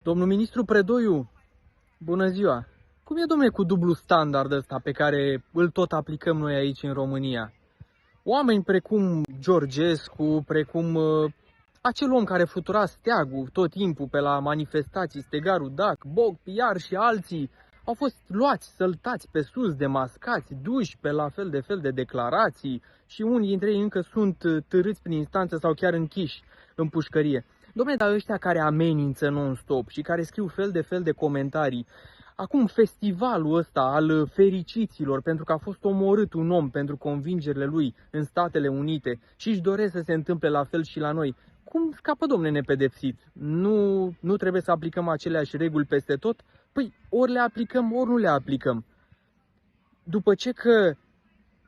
Domnul ministru Predoiu, bună ziua! Cum e, domnule, cu dublu standard ăsta pe care îl tot aplicăm noi aici în România? Oameni precum Georgescu, precum acel om care flutura steagul tot timpul pe la manifestații, Stegarul Dac, Boc, Piar și alții, au fost luați, săltați pe sus, demascați, duși pe la fel de declarații și unii dintre ei încă sunt târâți prin instanță sau chiar închiși în pușcărie. Dom'le, dar ăștia care amenință non-stop și care scriu fel de comentarii, acum festivalul ăsta al fericiților pentru că a fost omorât un om pentru convingerile lui în Statele Unite și își doresc să se întâmple la fel și la noi, cum scapă, domne, nepedepsit? Nu trebuie să aplicăm aceleași reguli peste tot? Păi ori le aplicăm, ori nu le aplicăm. După ce că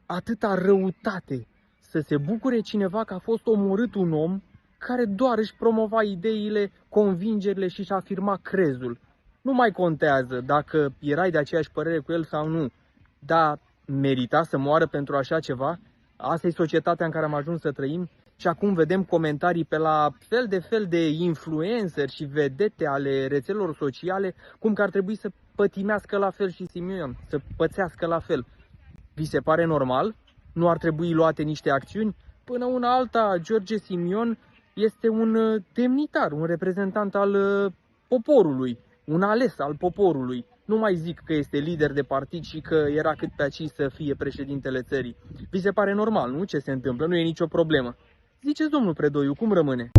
atâta răutate să se bucure cineva că a fost omorât un om care doar își promova ideile, convingerile și își afirma crezul. Nu mai contează dacă erai de aceeași părere cu el sau nu, dar merita să moară pentru așa ceva? Asta e societatea în care am ajuns să trăim? Și acum vedem comentarii pe la fel de influenceri și vedete ale rețelelor sociale cum că ar trebui să pătimească la fel și Simion, să pățească la fel. Vi se pare normal? Nu ar trebui luate niște acțiuni? Până una alta, George Simion este un demnitar, un reprezentant al poporului, un ales al poporului. Nu mai zic că este lider de partid și că era cât pe aici să fie președintele țării. Vi se pare normal, nu? Ce se întâmplă? Nu e nicio problemă. Ziceți, domnul Predoiu, cum rămâne?